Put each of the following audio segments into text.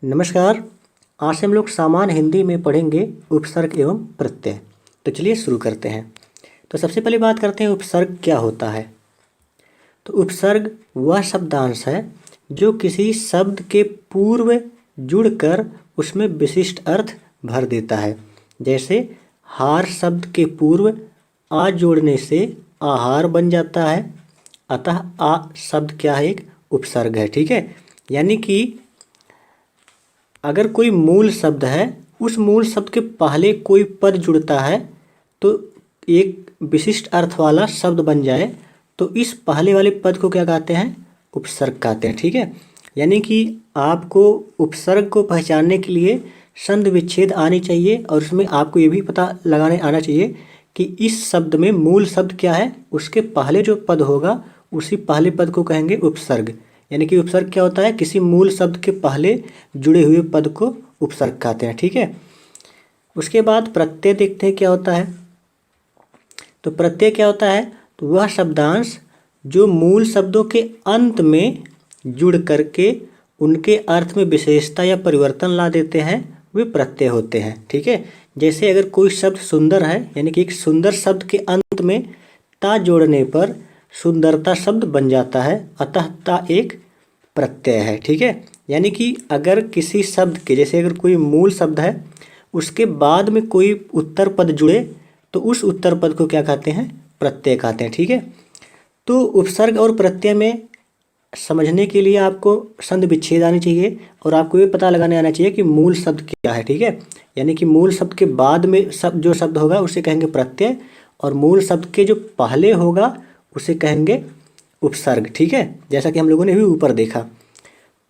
नमस्कार। आज से हम लोग सामान्य हिंदी में पढ़ेंगे उपसर्ग एवं प्रत्यय। तो चलिए शुरू करते हैं। तो सबसे पहले बात करते हैं उपसर्ग क्या होता है। तो उपसर्ग वह शब्दांश है जो किसी शब्द के पूर्व जुड़कर उसमें विशिष्ट अर्थ भर देता है। जैसे हार शब्द के पूर्व आ जोड़ने से आहार बन जाता है, अतः आ शब्द क्या है, एक उपसर्ग है। ठीक है, यानी कि अगर कोई मूल शब्द है, उस मूल शब्द के पहले कोई पद जुड़ता है तो एक विशिष्ट अर्थ वाला शब्द बन जाए, तो इस पहले वाले पद को क्या कहते हैं, उपसर्ग कहते हैं। ठीक है, यानी कि आपको उपसर्ग को पहचानने के लिए संधि विच्छेद आनी चाहिए और उसमें आपको ये भी पता लगाने आना चाहिए कि इस शब्द में मूल शब्द क्या है, उसके पहले जो पद होगा उसी पहले पद को कहेंगे उपसर्ग। यानी कि उपसर्ग क्या होता है, किसी मूल शब्द के पहले जुड़े हुए पद को उपसर्ग कहते हैं। ठीक है, उसके बाद प्रत्यय देखते हैं क्या होता है। तो प्रत्यय क्या होता है, तो वह शब्दांश जो मूल शब्दों के अंत में जुड़ करके उनके अर्थ में विशेषता या परिवर्तन ला देते हैं, वे प्रत्यय होते हैं। ठीक है, जैसे अगर कोई शब्द सुंदर है, यानी कि एक सुंदर शब्द के अंत में ता जोड़ने पर सुंदरता शब्द बन जाता है, अतः ता एक प्रत्यय है। ठीक है, यानी कि अगर किसी शब्द के, जैसे अगर कोई मूल शब्द है उसके बाद में कोई उत्तर पद जुड़े तो उस उत्तर पद को क्या कहते हैं, प्रत्यय कहते हैं। ठीक है, तो उपसर्ग और प्रत्यय में समझने के लिए आपको संधि विच्छेद आनी चाहिए और आपको ये पता लगाने आना चाहिए कि मूल शब्द क्या है। ठीक है, यानी कि मूल शब्द के बाद में जो शब्द होगा उसे कहेंगे प्रत्यय और मूल शब्द के जो पहले होगा उसे कहेंगे उपसर्ग। ठीक है, जैसा कि हम लोगों ने भी ऊपर देखा।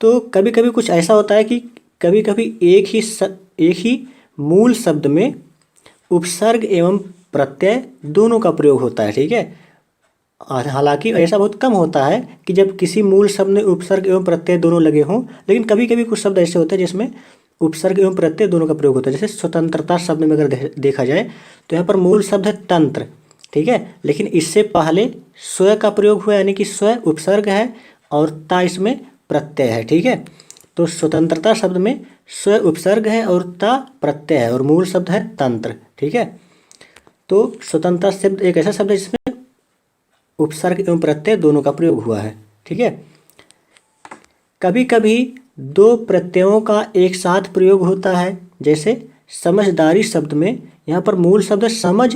तो कभी कभी कुछ ऐसा होता है कि कभी कभी एक ही मूल शब्द में उपसर्ग एवं प्रत्यय दोनों का प्रयोग होता है। ठीक है, हालांकि ऐसा बहुत कम होता है कि जब किसी मूल शब्द में उपसर्ग एवं प्रत्यय दोनों लगे हों, लेकिन कभी कभी कुछ शब्द ऐसे होते हैं जिसमें उपसर्ग एवं प्रत्यय दोनों का प्रयोग होता है। जैसे स्वतंत्रता शब्द में अगर देखा जाए तो यहाँ पर मूल शब्द है तंत्र। ठीक है, लेकिन इससे पहले स्व का प्रयोग हुआ, यानी कि स्व उपसर्ग है और ता इसमें प्रत्यय है। ठीक है, तो स्वतंत्रता शब्द में स्व उपसर्ग है और ता प्रत्यय है और मूल शब्द है तंत्र। ठीक है, तो स्वतंत्रता शब्द एक ऐसा शब्द है जिसमें उपसर्ग एवं प्रत्यय दोनों का प्रयोग हुआ है। ठीक है, कभी कभी दो प्रत्ययों का एक साथ प्रयोग होता है। जैसे समझदारी शब्द में यहाँ पर मूल शब्द समझ,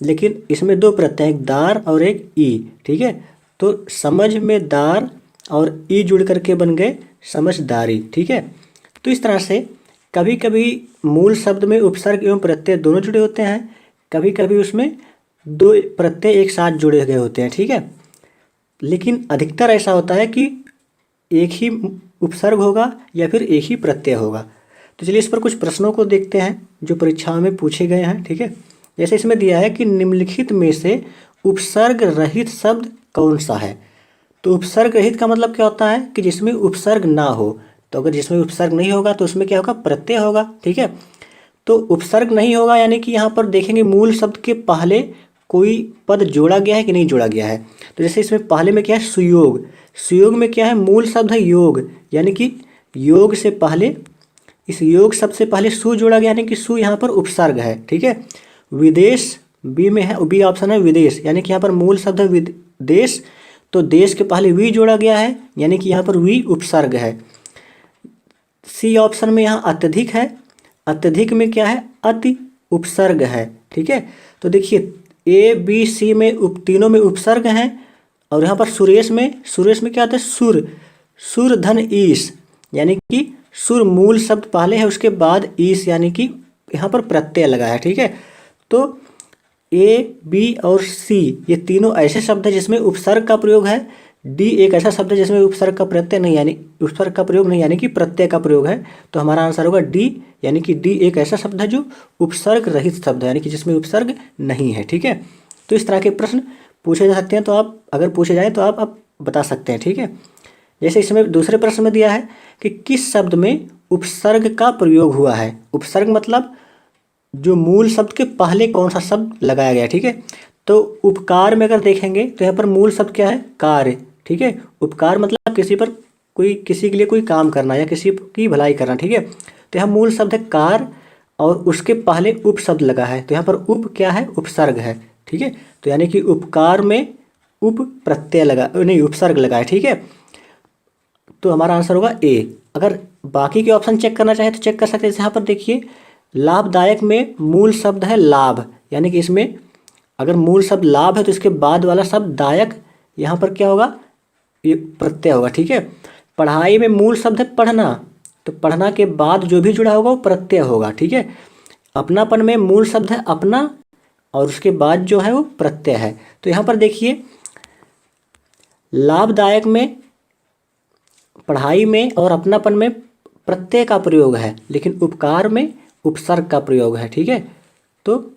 लेकिन इसमें दो प्रत्यय, एक दार और एक ई। ठीक है, तो समझ में दार और ई जुड़ करके बन गए समझदारी। ठीक है, तो इस तरह से कभी कभी मूल शब्द में उपसर्ग एवं प्रत्यय दोनों जुड़े होते हैं, कभी कभी उसमें दो प्रत्यय एक साथ जुड़े गए होते हैं। ठीक है, लेकिन अधिकतर ऐसा होता है कि एक ही उपसर्ग होगा या फिर एक ही प्रत्यय होगा। तो चलिए इस पर कुछ प्रश्नों को देखते हैं जो परीक्षाओं में पूछे गए हैं। ठीक है, जैसे इसमें दिया है कि निम्नलिखित में से उपसर्ग रहित शब्द कौन सा है। तो उपसर्ग रहित का मतलब क्या होता है कि जिसमें उपसर्ग ना हो। तो अगर जिसमें उपसर्ग नहीं होगा तो उसमें क्या होगा, प्रत्यय होगा। ठीक है, तो उपसर्ग नहीं होगा यानी कि यहाँ पर देखेंगे मूल शब्द के पहले कोई पद जोड़ा गया है कि नहीं जोड़ा गया है। तो जैसे इसमें पहले में क्या है, सुयोग। सुयोग में क्या है, मूल शब्द है योग, यानी कि योग से पहले, इस योग शब्द से पहले सु जोड़ा गया, यानी कि सु यहाँ पर उपसर्ग है। ठीक है, विदेश बी में है, बी ऑप्शन है विदेश, यानी कि यहाँ पर मूल शब्द है विदेश, तो देश के पहले वी जोड़ा गया है, यानी कि यहाँ पर वी उपसर्ग है। सी ऑप्शन में यहाँ अत्यधिक है, अत्यधिक में क्या है, अति उपसर्ग है। ठीक है, तो देखिए ए बी सी में तीनों में उपसर्ग हैं और यहाँ पर सुरेश में क्या आता है, सुर, सुर धन ईश, यानी कि सुर मूल शब्द पहले है, उसके बाद ईश यानी कि यहाँ पर प्रत्यय लगा है। ठीक है, तो ए बी और सी ये तीनों ऐसे शब्द हैं जिसमें उपसर्ग का प्रयोग है। डी एक ऐसा शब्द है जिसमें उपसर्ग का प्रत्यय नहीं, यानी उपसर्ग का प्रयोग नहीं, यानी कि प्रत्यय का प्रयोग है। तो हमारा आंसर होगा डी, यानी कि डी एक ऐसा शब्द है जो उपसर्ग रहित शब्द है, यानी कि जिसमें उपसर्ग नहीं है। ठीक है, तो इस तरह के प्रश्न पूछे जा सकते हैं, तो आप अगर पूछे जाए तो आप बता सकते हैं। ठीक है, जैसे इसमें दूसरे प्रश्न में दिया है कि किस शब्द में उपसर्ग का प्रयोग हुआ है। उपसर्ग मतलब जो मूल शब्द के पहले कौन सा शब्द लगाया गया। ठीक है, तो उपकार में अगर देखेंगे तो यहाँ पर मूल शब्द क्या है, कार्य। ठीक है, उपकार मतलब किसी पर कोई किसी के लिए कोई काम करना या किसी की भलाई करना, ठीक है। तो यहाँ मूल शब्द है कार और उसके पहले उपशब्द लगा है, तो यहाँ पर उप क्या है, उपसर्ग है, ठीक है। तो यानी कि उपकार में उप प्रत्यय लगा, नहीं उपसर्ग लगा है, ठीक है। तो हमारा आंसर होगा ए। अगर बाकी के ऑप्शन चेक करना चाहे तो चेक कर सकते हैं। यहाँ पर देखिए लाभदायक में मूल शब्द है लाभ, यानी कि इसमें अगर मूल शब्द लाभ है तो इसके बाद वाला शब्द दायक, यहाँ पर क्या होगा, ये प्रत्यय होगा, ठीक है। पढ़ाई में मूल शब्द है पढ़ना, तो पढ़ना के बाद जो भी जुड़ा होगा वो प्रत्यय होगा, ठीक है। अपनापन में मूल शब्द है अपना और उसके बाद जो है वो प्रत्यय है। तो यहाँ पर देखिए लाभदायक में, पढ़ाई में और अपनापन में प्रत्यय का प्रयोग है, लेकिन उपकार में उपसर्ग का प्रयोग है, ठीक है। तो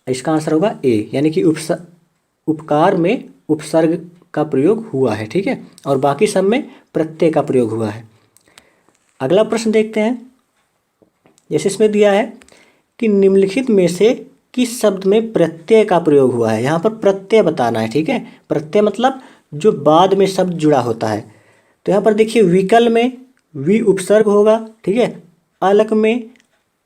इसका आंसर होगा ए, यानी कि उपकार में उपसर्ग का प्रयोग हुआ है, ठीक है, और बाकी सब में प्रत्यय का प्रयोग हुआ है। अगला प्रश्न देखते हैं। जैसे इसमें दिया है कि निम्नलिखित में से किस शब्द में प्रत्यय का प्रयोग हुआ है। यहाँ पर प्रत्यय बताना है, ठीक है। प्रत्यय मतलब जो बाद में शब्द जुड़ा होता है। तो यहाँ पर देखिए विकल में वि उपसर्ग होगा, ठीक है। अलक में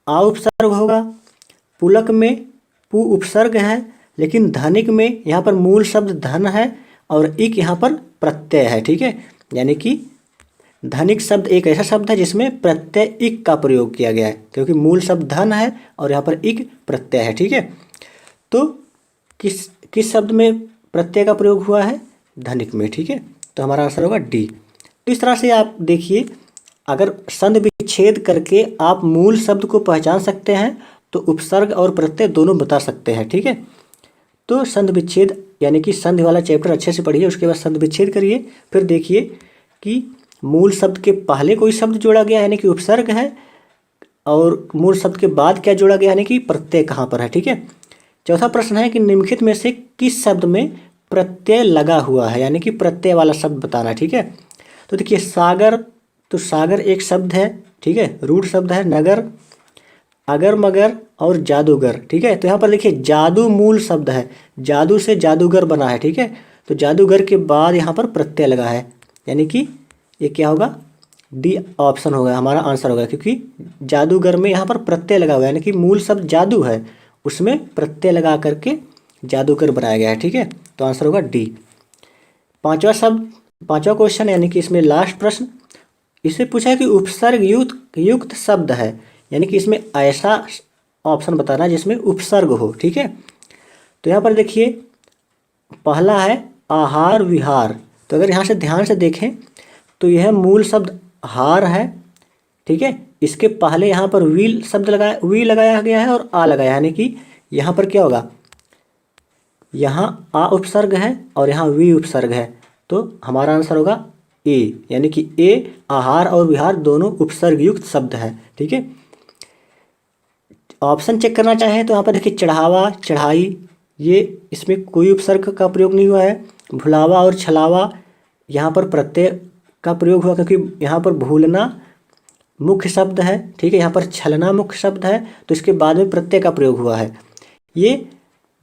आ उपसर्ग होगा, पुलक में पु उपसर्ग है, लेकिन धनिक में यहाँ पर मूल शब्द धन है और इक यहाँ पर प्रत्यय है, ठीक है। यानी कि धनिक शब्द एक ऐसा शब्द है जिसमें प्रत्यय इक का प्रयोग किया गया है, क्योंकि मूल शब्द धन है और यहाँ पर इक प्रत्यय है, ठीक है। तो किस शब्द में प्रत्यय का प्रयोग हुआ है, धनिक में, ठीक है। तो हमारा आंसर होगा डी। तो इस तरह से आप देखिए अगर संधि विच्छेद करके आप मूल शब्द को पहचान सकते हैं तो उपसर्ग और प्रत्यय दोनों बता सकते हैं, ठीक है। तो संधि विच्छेद यानी कि संधि वाला चैप्टर अच्छे से पढ़िए, उसके बाद संधि विच्छेद करिए, फिर देखिए कि मूल शब्द के पहले कोई शब्द जोड़ा गया यानी कि उपसर्ग है और मूल शब्द के बाद क्या जोड़ा गया यानी कि प्रत्यय कहाँ पर है, ठीक है। चौथा प्रश्न है कि निम्नलिखित में से किस शब्द में प्रत्यय लगा हुआ है, यानी कि प्रत्यय वाला शब्द बताना है, ठीक है। तो देखिए सागर, तो सागर एक शब्द है, ठीक है, रूढ़ शब्द है। नगर, अगर मगर और जादूगर, ठीक है। तो यहाँ पर देखिए जादू मूल शब्द है, जादू से जादूगर बना है, ठीक है। तो जादूगर के बाद यहाँ पर प्रत्यय लगा है, यानी कि ये क्या होगा, डी ऑप्शन होगा हमारा आंसर होगा, क्योंकि जादूगर में यहाँ पर प्रत्यय लगा हुआ है, यानी कि मूल शब्द जादू है उसमें प्रत्यय लगा करके जादूगर बनाया गया है, ठीक है। तो आंसर होगा डी। पांचवा क्वेश्चन यानी कि इसमें लास्ट प्रश्न, इससे पूछा है कि उपसर्ग युक्त शब्द है, यानी कि इसमें ऐसा ऑप्शन बताना जिसमें उपसर्ग हो, ठीक है। तो यहाँ पर देखिए पहला है आहार विहार। तो अगर यहाँ से ध्यान से देखें तो यह मूल शब्द हार है, ठीक है। इसके पहले यहाँ पर वी लगाया गया है और आ लगाया, यानी कि यहाँ पर क्या होगा, यहाँ आ उपसर्ग है और यहाँ वी उपसर्ग है। तो हमारा आंसर होगा ए, यानी कि ए आहार और विहार दोनों उपसर्ग युक्त शब्द है, ठीक है। ऑप्शन चेक करना चाहें तो यहाँ पर देखिए चढ़ावा, चढ़ाई, ये इसमें कोई उपसर्ग का प्रयोग नहीं हुआ है। भुलावा और छलावा यहाँ पर प्रत्यय का प्रयोग हुआ, क्योंकि यहाँ पर भूलना मुख्य शब्द है, ठीक है। यहाँ पर छलना मुख्य शब्द है, तो इसके बाद में प्रत्यय का प्रयोग हुआ है। ये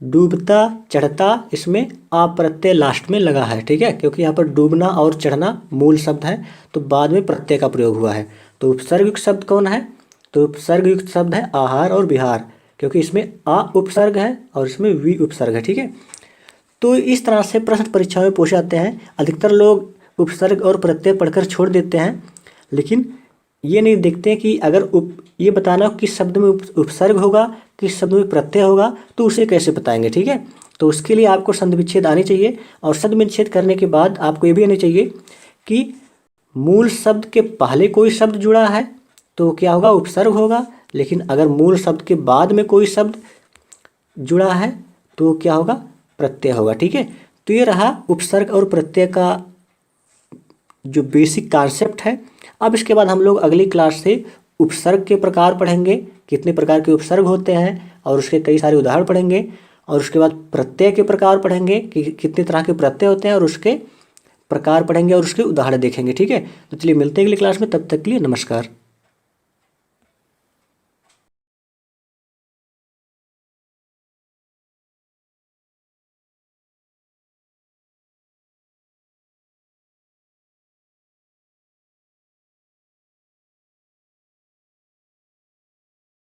डूबता चढ़ता, इसमें आ प्रत्यय लास्ट में लगा है, ठीक है, क्योंकि यहाँ पर डूबना और चढ़ना मूल शब्द है, तो बाद में प्रत्यय का प्रयोग हुआ है। तो उपसर्ग युक्त शब्द कौन है, तो उपसर्ग युक्त शब्द है आहार और विहार, क्योंकि इसमें आ उपसर्ग है और इसमें वी उपसर्ग है, ठीक है। तो इस तरह से प्रश्न परीक्षा में पूछे जाते हैं। अधिकतर लोग उपसर्ग और प्रत्यय पढ़कर छोड़ देते हैं, लेकिन ये नहीं देखते कि अगर ये बताना हो किस शब्द में उपसर्ग होगा, किस शब्द में प्रत्यय होगा, तो उसे कैसे बताएंगे, ठीक है। तो उसके लिए आपको संधि विच्छेद आनी चाहिए, और संधि विच्छेद करने के बाद आपको ये भी आनी चाहिए कि मूल शब्द के पहले कोई शब्द जुड़ा है तो क्या होगा, उपसर्ग होगा, लेकिन अगर मूल शब्द के बाद में कोई शब्द जुड़ा है तो क्या होगा, प्रत्यय होगा, ठीक है। तो ये रहा उपसर्ग और प्रत्यय का जो बेसिक कॉन्सेप्ट है। अब इसके बाद हम लोग अगली क्लास से उपसर्ग के प्रकार पढ़ेंगे, कितने प्रकार के उपसर्ग होते हैं और उसके कई सारे उदाहरण पढ़ेंगे, और उसके बाद प्रत्यय के प्रकार पढ़ेंगे कि कितने तरह के प्रत्यय होते हैं और उसके प्रकार पढ़ेंगे और उसके उदाहरण देखेंगे, ठीक है। तो चलिए मिलते हैं अगली क्लास में, तब तक के लिए नमस्कार।